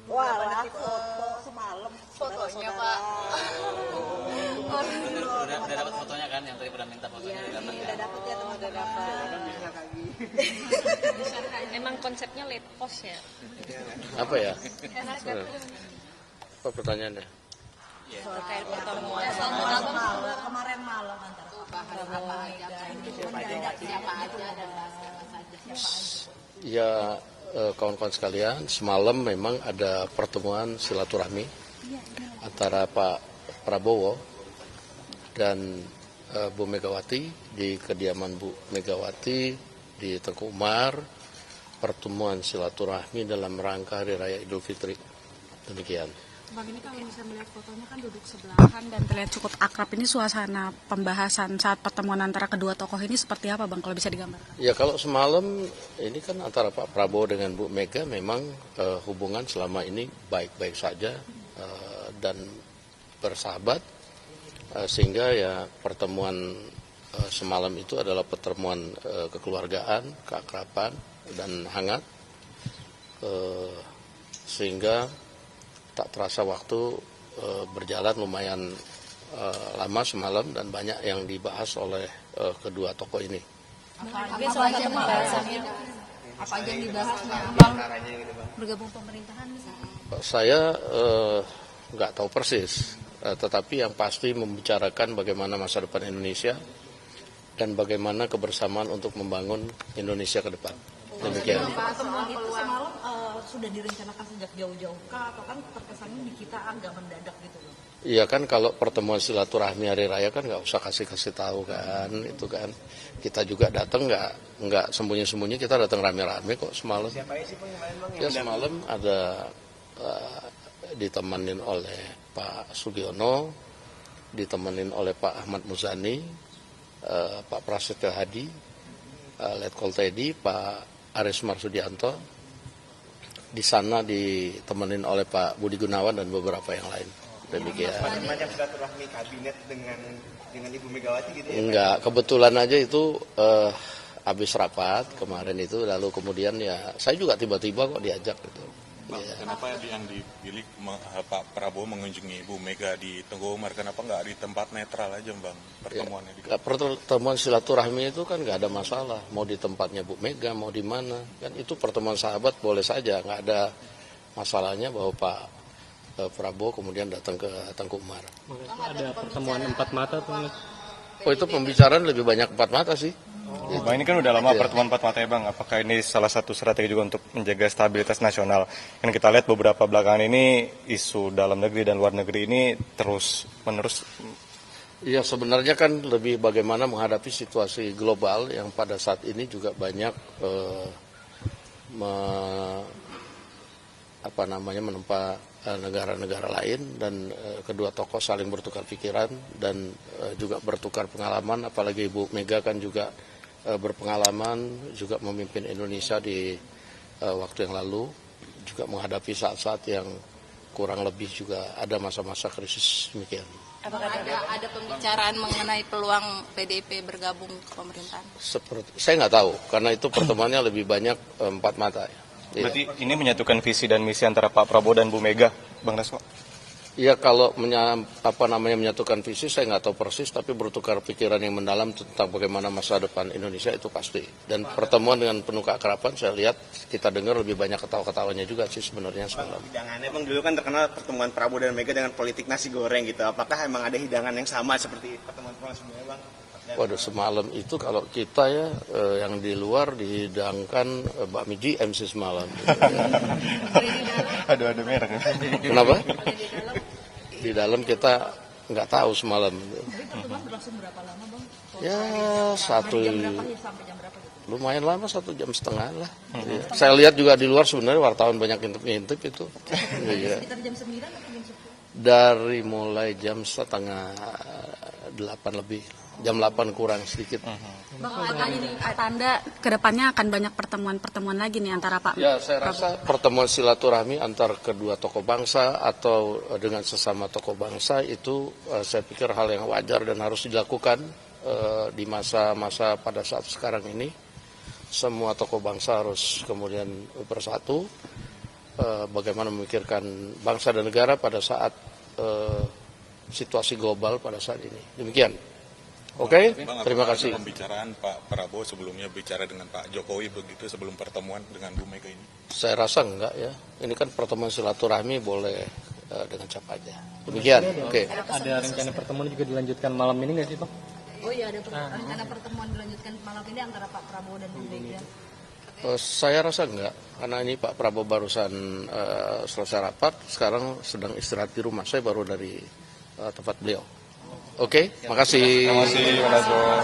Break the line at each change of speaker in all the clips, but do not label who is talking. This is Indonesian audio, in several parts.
Wah, foto semalam
Fotonya
saudara-saudara.
Pak.
Udah dapat fotonya kan yang tadi pernah minta fotonya udah dapat
Udah
kan?
dapat ya teman-teman.
Emang konsepnya late post ya.
Apa ya? Apa pertanyaannya?
Terkait pertemuan
Kemarin malam antara Pak Prabowo siapa aja dan
Ya, kawan-kawan sekalian, semalam memang ada pertemuan silaturahmi antara Pak Prabowo dan Bu Megawati di kediaman Bu Megawati di Tengku Umar. Pertemuan silaturahmi dalam rangka Hari Raya Idul Fitri. Demikian.
Bang, ini kalau bisa melihat fotonya kan duduk sebelahan dan terlihat cukup akrab. Ini suasana pembahasan saat pertemuan antara kedua tokoh ini seperti apa, Bang, kalau bisa digambarkan?
Ya, kalau semalam ini kan antara Pak Prabowo dengan Bu Mega memang hubungan selama ini baik-baik saja dan bersahabat, sehingga ya pertemuan semalam itu adalah pertemuan kekeluargaan, keakraban dan hangat, sehingga tak terasa waktu berjalan lumayan lama semalam dan banyak yang dibahas oleh kedua tokoh ini.
Apa aja pembahasannya?
apa aja yang dibahasnya?
Bang, bergabung pemerintahan misalnya.
Saya nggak tahu persis, tetapi yang pasti membicarakan bagaimana masa depan Indonesia dan bagaimana kebersamaan untuk membangun Indonesia ke depan. Demikian.
Pertemuan itu semalam sudah direncanakan sejak jauh-jauh kah? Atau kan terkesannya di kita agak mendadak gitu loh?
Iya kan, kalau pertemuan silaturahmi hari raya kan nggak usah kasih tahu kan, itu kan kita juga datang nggak sembunyi-sembunyi, kita datang rame-rame kok semalam.
Siapa sih Bang yang lain Bang?
Ya semalam ada ditemenin oleh Pak Sugiono, ditemenin oleh Pak Ahmad Muzani, Pak Prasetyo Hadi, Letkol Teddy, Pak Aris Marsudianto. Di sana ditemenin oleh Pak Budi Gunawan dan beberapa yang lain. Demikian.
Macam silaturahmi kabinet dengan Ibu Megawati gitu ya?
Enggak, kebetulan aja itu habis rapat kemarin itu, lalu kemudian ya saya juga tiba-tiba kok diajak gitu.
Bang, kenapa yang dipilih Pak Prabowo mengunjungi Ibu Mega di Tengku Umar? Kenapa nggak di tempat netral aja, Bang, pertemuannya?
Ya, pertemuan silaturahmi itu kan nggak ada masalah, mau di tempatnya Bu Mega, mau di mana, kan itu pertemuan sahabat boleh saja, nggak ada masalahnya bahwa Pak Prabowo kemudian datang ke Tengku Umar.
Ada pertemuan empat mata tuh.
Oh, itu pembicaraan lebih banyak empat mata sih.
Bang, ini kan udah lama pertemuan empat mata ya Bang. Apakah ini salah satu strategi juga untuk menjaga stabilitas nasional? Kan kita lihat beberapa belakangan ini isu dalam negeri dan luar negeri ini terus menerus.
Iya, sebenarnya kan lebih bagaimana menghadapi situasi global yang pada saat ini juga banyak menempa negara-negara lain, dan kedua tokoh saling bertukar pikiran dan juga bertukar pengalaman, apalagi Ibu Mega kan juga berpengalaman juga memimpin Indonesia di waktu yang lalu, juga menghadapi saat-saat yang kurang lebih juga ada masa-masa krisis demikian.
Apakah ada pembicaraan mengenai peluang PDIP bergabung ke pemerintahan?
Saya nggak tahu, karena itu pertemuannya lebih banyak empat mata. Ya.
Berarti ini menyatukan visi dan misi antara Pak Prabowo dan Bu Mega, Bang Dasko?
Iya, kalau menyatukan visi saya nggak tahu persis, tapi bertukar pikiran yang mendalam tentang bagaimana masa depan Indonesia itu pasti. Dan pertemuan dengan penuh keakraban, saya lihat kita dengar lebih banyak ketawa-ketawanya juga sih sebenarnya semalam.
Hidangannya Bang, dulu kan terkenal pertemuan Prabowo dan Mega dengan politik nasi goreng gitu. Apakah emang ada hidangan yang sama seperti pertemuan sebelumnya Bang?
Waduh, semalam itu kalau kita ya yang di luar dihidangkan bakmi GM sih semalam.
Aduh merah.
Kenapa? Di dalam kita nggak tahu semalam.
Jadi pertemuan berlangsung berapa lama Bang?
Ya
Dari jam berapa sampai jam berapa gitu?
lumayan lama, 1,5 jam lah. Ya. Saya lihat juga di luar sebenarnya wartawan banyak ngintip itu. Ya.
Sekitar jam 9 atau jam 10?
Dari mulai jam 7:30 lebih. Jam 8 kurang sedikit.
Bang, apakah ini tanda kedepannya akan banyak pertemuan-pertemuan lagi nih antara Pak
Ya, saya rasa pertemuan silaturahmi antar kedua tokoh bangsa atau dengan sesama tokoh bangsa itu saya pikir hal yang wajar dan harus dilakukan di masa-masa pada saat sekarang ini. Semua tokoh bangsa harus kemudian bersatu bagaimana memikirkan bangsa dan negara pada saat situasi global pada saat ini. Demikian. Oke,
Bang,
terima
apakah
kasih.
ada pembicaraan Pak Prabowo sebelumnya bicara dengan Pak Jokowi begitu sebelum pertemuan dengan Bu Mega ini?
Saya rasa enggak ya. Ini kan pertemuan silaturahmi, boleh dengan siapa aja. Demikian. Oke.
Ada rencana pertemuan juga dilanjutkan malam ini nggak sih, Bang?
Oh iya, ada rencana pertemuan dilanjutkan malam ini antara Pak Prabowo dan Bu Mega.
Saya rasa enggak, karena ini Pak Prabowo barusan selesai rapat, sekarang sedang istirahat di rumah. Saya baru dari tempat beliau. Oke, makasih.
Terima kasih, Pak Najwa.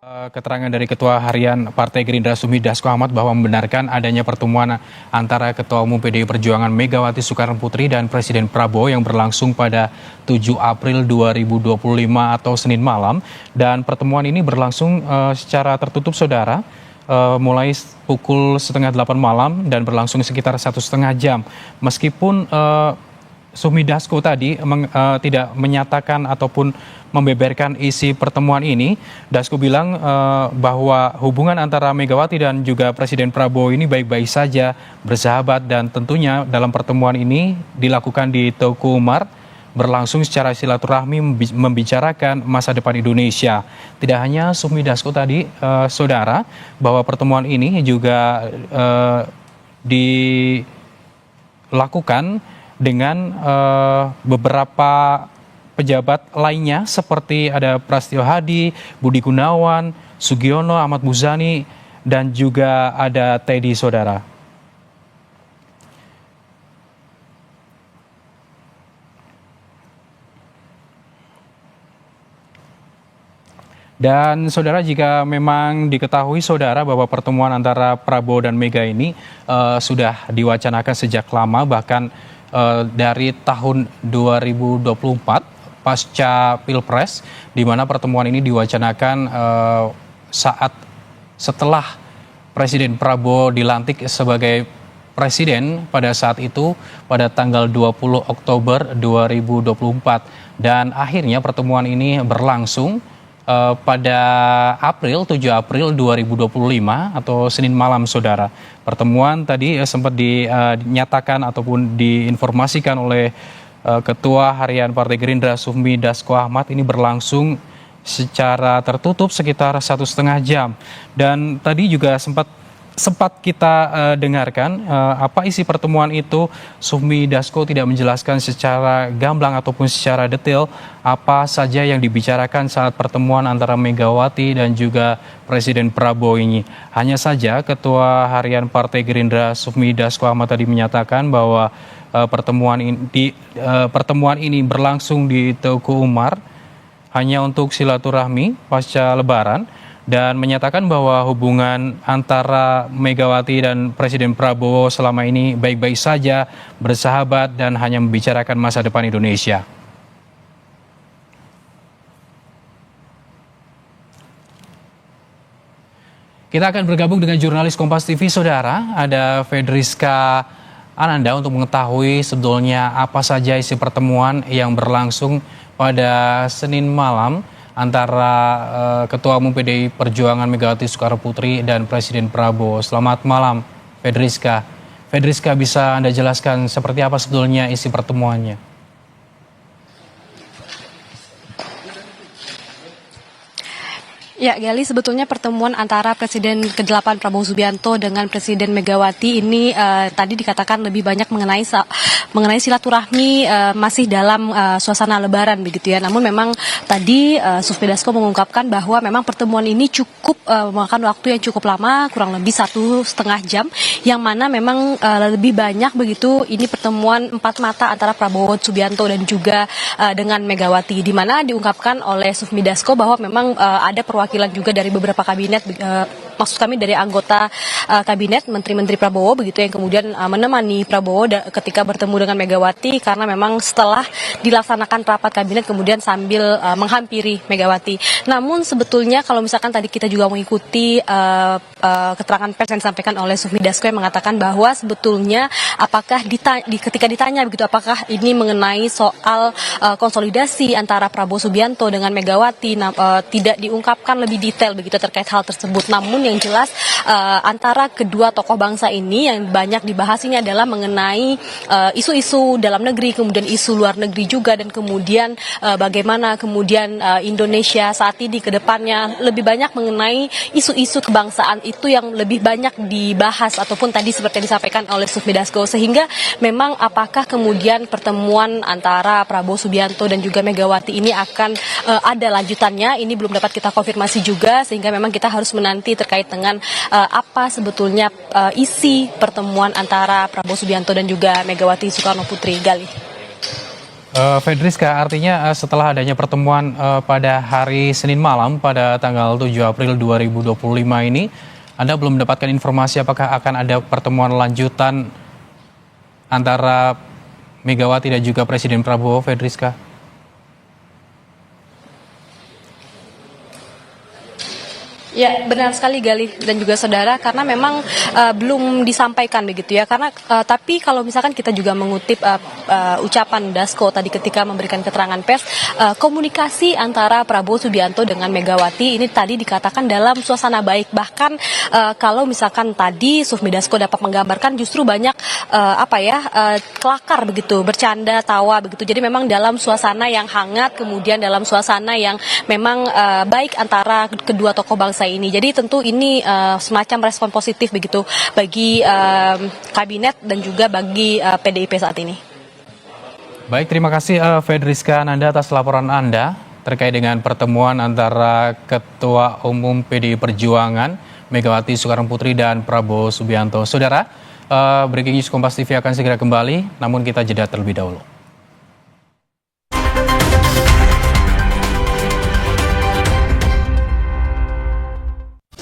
Keterangan dari Ketua Harian Partai Gerindra Sufmi Dasko Ahmad bahwa membenarkan adanya pertemuan antara Ketua Umum PDI Perjuangan Megawati Soekarno Putri dan Presiden Prabowo yang berlangsung pada 7 April 2025 atau Senin malam, dan pertemuan ini berlangsung secara tertutup, saudara, mulai pukul setengah 8 malam dan berlangsung sekitar 1,5 jam. Meskipun Sufmi Dasko tadi tidak menyatakan ataupun membeberkan isi pertemuan ini, Dasko bilang bahwa hubungan antara Megawati dan juga Presiden Prabowo ini baik-baik saja, bersahabat, dan tentunya dalam pertemuan ini dilakukan di Teguh Umar, berlangsung secara silaturahmi membicarakan masa depan Indonesia. Tidak hanya Sufmi Dasko tadi, saudara, bahwa pertemuan ini juga dilakukan dengan beberapa pejabat lainnya seperti ada Prasetyo Hadi, Budi Gunawan, Sugiono, Ahmad Muzani, dan juga ada Teddy, saudara. Dan saudara, jika memang diketahui saudara bahwa pertemuan antara Prabowo dan Mega ini sudah diwacanakan sejak lama, bahkan dari tahun 2024 pasca Pilpres, di mana pertemuan ini diwacanakan saat setelah Presiden Prabowo dilantik sebagai presiden pada saat itu pada tanggal 20 Oktober 2024, dan akhirnya pertemuan ini berlangsung pada 7 April 2025 atau Senin malam, saudara. Pertemuan tadi sempat dinyatakan ataupun diinformasikan oleh Ketua Harian Partai Gerindra Sufmi Dasko Ahmad, ini berlangsung secara tertutup sekitar 1,5 jam. Dan tadi juga sempat kita dengarkan apa isi pertemuan itu. Sufmi Dasko tidak menjelaskan secara gamblang ataupun secara detail apa saja yang dibicarakan saat pertemuan antara Megawati dan juga Presiden Prabowo ini. Hanya saja Ketua Harian Partai Gerindra Sufmi Dasko Ahmad tadi menyatakan bahwa pertemuan ini berlangsung di Teguh Umar hanya untuk silaturahmi pasca Lebaran, dan menyatakan bahwa hubungan antara Megawati dan Presiden Prabowo selama ini baik-baik saja, bersahabat, dan hanya membicarakan masa depan Indonesia. Kita akan bergabung dengan jurnalis Kompas TV, saudara. Ada Fedriska Ananda untuk mengetahui sebetulnya apa saja isi pertemuan yang berlangsung pada Senin malam antara Ketua Umum PDI Perjuangan Megawati Soekarno Putri dan Presiden Prabowo. Selamat malam, Fedriska. Fedriska, bisa Anda jelaskan seperti apa sebetulnya isi pertemuannya?
Ya, Gali, sebetulnya pertemuan antara Presiden ke-8 Prabowo Subianto dengan Presiden Megawati ini tadi dikatakan lebih banyak mengenai silaturahmi, masih dalam suasana Lebaran begitu ya. Namun memang tadi Sufmi Dasko mengungkapkan bahwa memang pertemuan ini cukup memakan waktu yang cukup lama, kurang lebih 1,5 jam, yang mana memang lebih banyak begitu ini pertemuan empat mata antara Prabowo Subianto dan juga dengan Megawati, di mana diungkapkan oleh Sufmi Dasko bahwa memang ada perwakilan juga dari beberapa kabinet maksud kami dari anggota kabinet Menteri-Menteri Prabowo begitu yang kemudian menemani Prabowo ketika bertemu dengan Megawati karena memang setelah dilaksanakan rapat kabinet kemudian sambil menghampiri Megawati. Namun sebetulnya kalau misalkan tadi kita juga mengikuti keterangan pers yang disampaikan oleh Sufmi Dasko yang mengatakan bahwa sebetulnya apakah ketika ditanya begitu apakah ini mengenai soal konsolidasi antara Prabowo Subianto dengan Megawati tidak diungkapkan lebih detail begitu terkait hal tersebut. Namun yang jelas antara kedua tokoh bangsa ini yang banyak dibahas ini adalah mengenai isu-isu dalam negeri, kemudian isu luar negeri juga, dan kemudian bagaimana kemudian Indonesia saat ini ke depannya lebih banyak mengenai isu-isu kebangsaan itu yang lebih banyak dibahas ataupun tadi seperti yang disampaikan oleh Sufmi Dasko, sehingga memang apakah kemudian pertemuan antara Prabowo Subianto dan juga Megawati ini akan ada lanjutannya, ini belum dapat kita konfirmasi juga, sehingga memang kita harus menanti terkait dengan apa sebetulnya isi pertemuan antara Prabowo Subianto dan juga Megawati Soekarno Putri. Gali.
Fedriska, artinya setelah adanya pertemuan pada hari Senin malam pada tanggal 7 April 2025 ini, Anda belum mendapatkan informasi apakah akan ada pertemuan lanjutan antara Megawati dan juga Presiden Prabowo, Fedriska?
Ya, benar sekali Gali dan juga saudara, karena memang belum disampaikan begitu ya. Karena tapi kalau misalkan kita juga mengutip ucapan Dasko tadi ketika memberikan keterangan pers, komunikasi antara Prabowo Subianto dengan Megawati ini tadi dikatakan dalam suasana baik. Bahkan kalau misalkan tadi Sufmi Dasko dapat menggambarkan justru banyak kelakar begitu, bercanda, tawa begitu. Jadi memang dalam suasana yang hangat, kemudian dalam suasana yang memang baik antara kedua tokoh bangsa ini. Jadi tentu ini semacam respon positif begitu bagi kabinet dan juga bagi PDIP saat ini.
Baik, terima kasih Fedriska Ananda atas laporan Anda terkait dengan pertemuan antara Ketua Umum PDI Perjuangan Megawati Soekarno Putri dan Prabowo Subianto. Saudara, Breaking News Kompas TV akan segera kembali, namun kita jeda terlebih dahulu.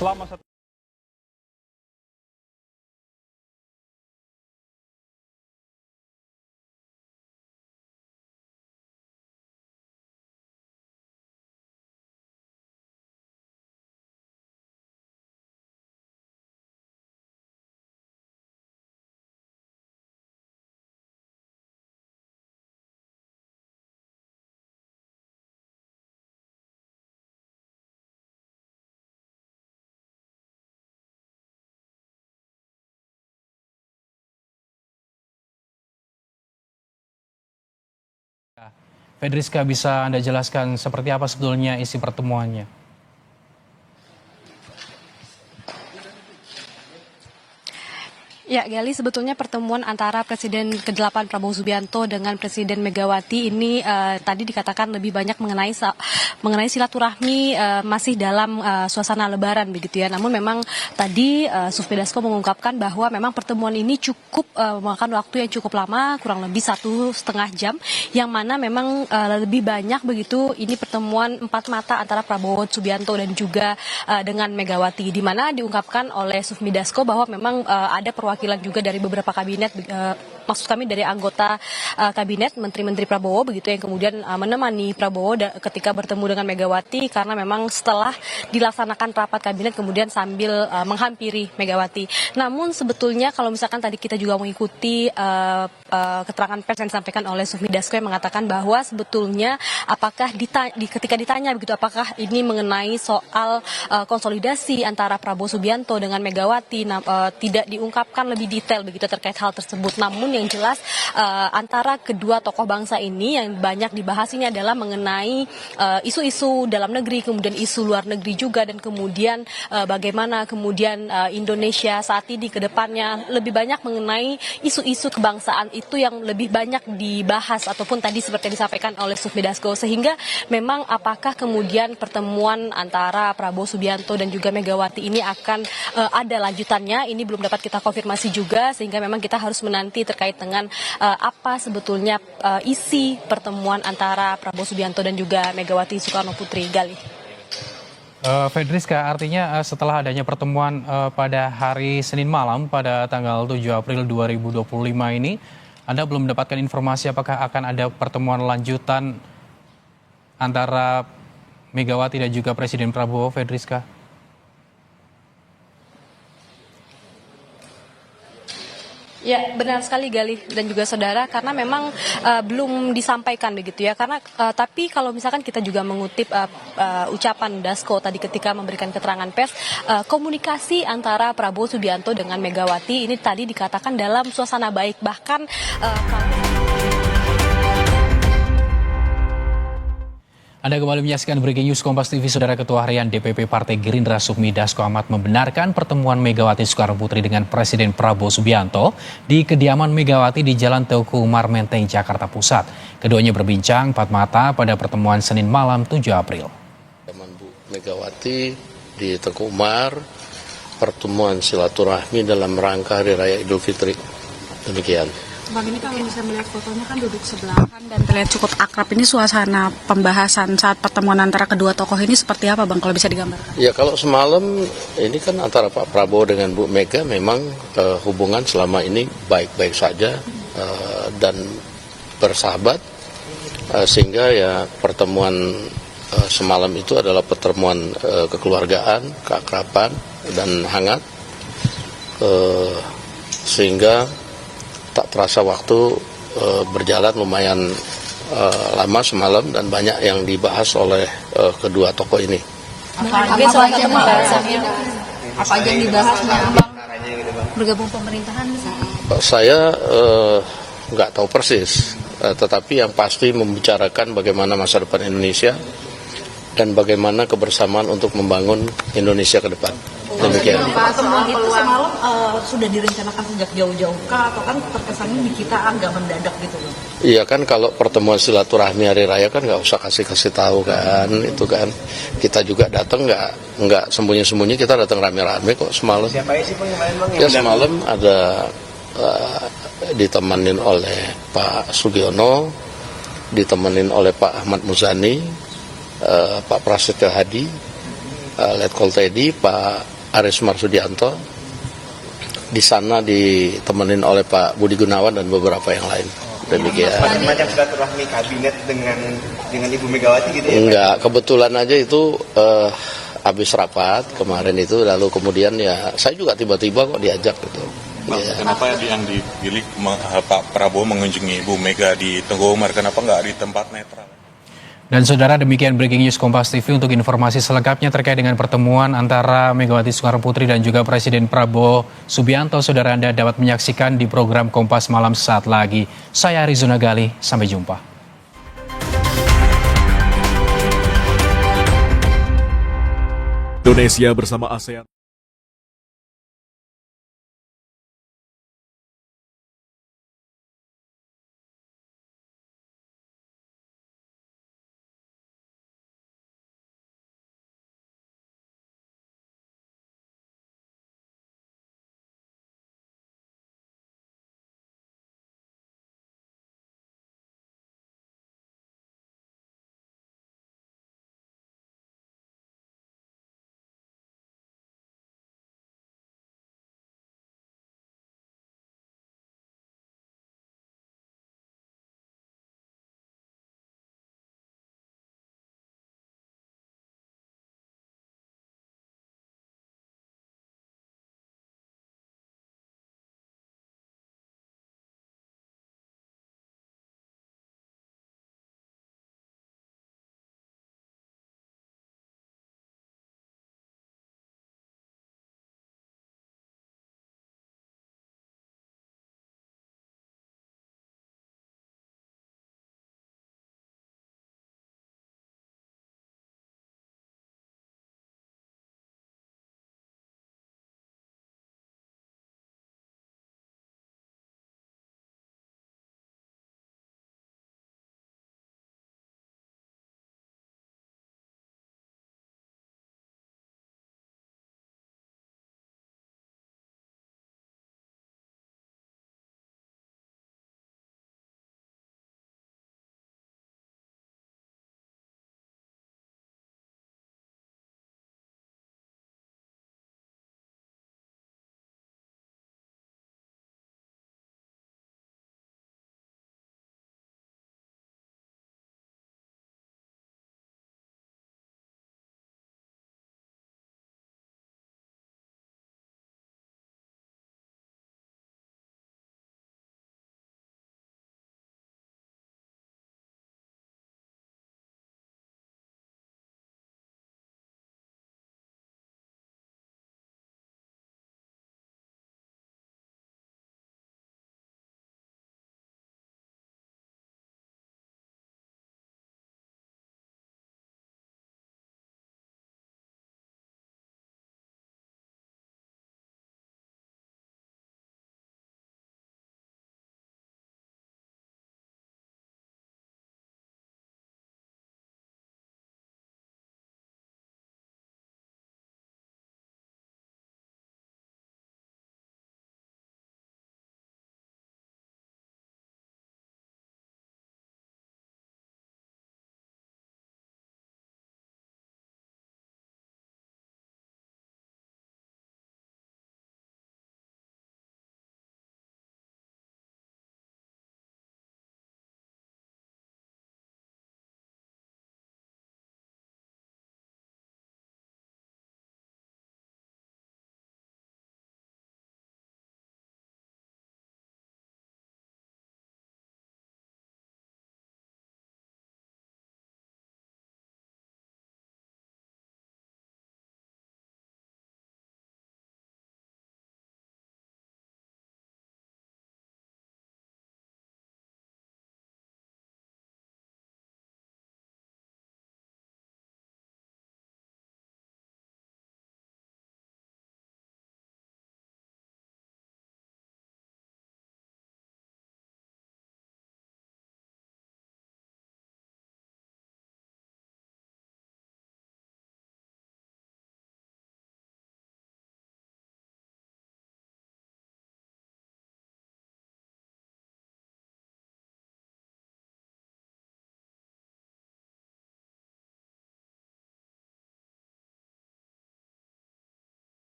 Selama satu Fedriska, bisa Anda jelaskan seperti apa sebetulnya isi pertemuannya?
Ya, Gali, sebetulnya pertemuan antara Presiden ke-8 Prabowo Subianto dengan Presiden Megawati ini tadi dikatakan lebih banyak mengenai silaturahmi masih dalam suasana Lebaran begitu ya. Namun memang tadi Sufmi Dasko mengungkapkan bahwa memang pertemuan ini cukup memakan waktu yang cukup lama, kurang lebih 1,5 jam, yang mana memang lebih banyak begitu ini pertemuan empat mata antara Prabowo Subianto dan juga dengan Megawati, di mana diungkapkan oleh Sufmi Dasko bahwa memang ada perwakilan juga dari beberapa kabinet, maksud kami dari anggota kabinet Menteri-Menteri Prabowo begitu yang kemudian menemani Prabowo ketika bertemu dengan Megawati karena memang setelah dilaksanakan rapat kabinet kemudian sambil menghampiri Megawati. Namun sebetulnya kalau misalkan tadi kita juga mengikuti keterangan pers yang disampaikan oleh Sufmi Dasko yang mengatakan bahwa sebetulnya apakah ketika ditanya begitu apakah ini mengenai soal konsolidasi antara Prabowo Subianto dengan Megawati tidak diungkapkan lebih detail begitu terkait hal tersebut. Namun yang jelas antara kedua tokoh bangsa ini yang banyak dibahas ini adalah mengenai isu-isu dalam negeri, kemudian isu luar negeri juga, dan kemudian bagaimana kemudian Indonesia saat ini ke depannya lebih banyak mengenai isu-isu kebangsaan itu yang lebih banyak dibahas ataupun tadi seperti yang disampaikan oleh Sufmi Dasko, sehingga memang apakah kemudian pertemuan antara Prabowo Subianto dan juga Megawati ini akan ada lanjutannya, ini belum dapat kita konfirmasi juga, sehingga memang kita harus menanti terkait dengan apa sebetulnya isi pertemuan antara Prabowo Subianto dan juga Megawati Soekarno Putri. Gali.
Fedriska, artinya setelah adanya pertemuan pada hari Senin malam pada tanggal 7 April 2025 ini, Anda belum mendapatkan informasi apakah akan ada pertemuan lanjutan antara Megawati dan juga Presiden Prabowo, Fedriska?
Ya, benar sekali Galih dan juga saudara, karena memang belum disampaikan begitu ya. Karena tapi kalau misalkan kita juga mengutip ucapan Dasko tadi ketika memberikan keterangan pers, komunikasi antara Prabowo Subianto dengan Megawati ini tadi dikatakan dalam suasana baik, bahkan
Anda kembali menyaksikan Breaking News Kompas TV. Saudara, Ketua Harian DPP Partai Gerindra Sufmi Dasko Ahmad membenarkan pertemuan Megawati Soekarno-Putri dengan Presiden Prabowo Subianto di kediaman Megawati di Jalan Teuku Umar Menteng, Jakarta Pusat. Keduanya berbincang empat mata pada pertemuan Senin malam 7 April.
Bu Megawati di Teuku Umar, pertemuan silaturahmi dalam rangka Hari Raya Idul Fitri. Demikian.
Bang, ini kalau misalnya melihat fotonya kan duduk sebelahan dan terlihat cukup akrab. Ini suasana pembahasan saat pertemuan antara kedua tokoh ini seperti apa, Bang, kalau bisa digambarkan?
Ya, kalau semalam ini kan antara Pak Prabowo dengan Bu Mega memang hubungan selama ini baik-baik saja dan bersahabat, sehingga ya pertemuan semalam itu adalah pertemuan kekeluargaan, keakraban dan hangat, sehingga tak terasa waktu berjalan lumayan lama semalam dan banyak yang dibahas oleh kedua tokoh ini.
Apa aja yang dibahas, Bang? Bergabung pemerintahan misalnya?
Saya nggak tahu persis, tetapi yang pasti membicarakan bagaimana masa depan Indonesia dan bagaimana kebersamaan untuk membangun Indonesia ke depan. Demikian.
Pertemuan itu semalam sudah direncanakan sejak jauh-jauh kah, atau kan terkesannya di kita agak mendadak gitu loh?
Iya kan, kalau pertemuan silaturahmi hari raya kan nggak usah kasih tahu kan, itu kan kita juga datang nggak sembunyi-sembunyi, kita datang rame-rame kok semalam. Siapa sih Bang yang lain, Bang? Ya semalam ada ditemenin oleh Pak Sugiono, ditemenin oleh Pak Ahmad Muzani, Pak Prasetyo Hadi, Letkol Teddy, Pak Aris Marsudianto. Di sana ditemenin oleh Pak Budi Gunawan dan beberapa yang lain. Demikian.
Macam silaturahmi kabinet dengan Ibu Megawati gitu ya?
Enggak, kebetulan aja itu habis rapat kemarin itu, lalu kemudian ya saya juga tiba-tiba kok diajak gitu.
Bang, kenapa yang dipilih Pak Prabowo mengunjungi Ibu Mega di Tengku Umar? Kenapa nggak di tempat netral?
Dan saudara, demikian Breaking News Kompas TV. Untuk informasi selengkapnya terkait dengan pertemuan antara Megawati Soekarno-Putri dan juga Presiden Prabowo Subianto, saudara, Anda dapat menyaksikan di program Kompas Malam saat lagi. Saya Arizona Gali, sampai jumpa.
Indonesia bersama ASEAN.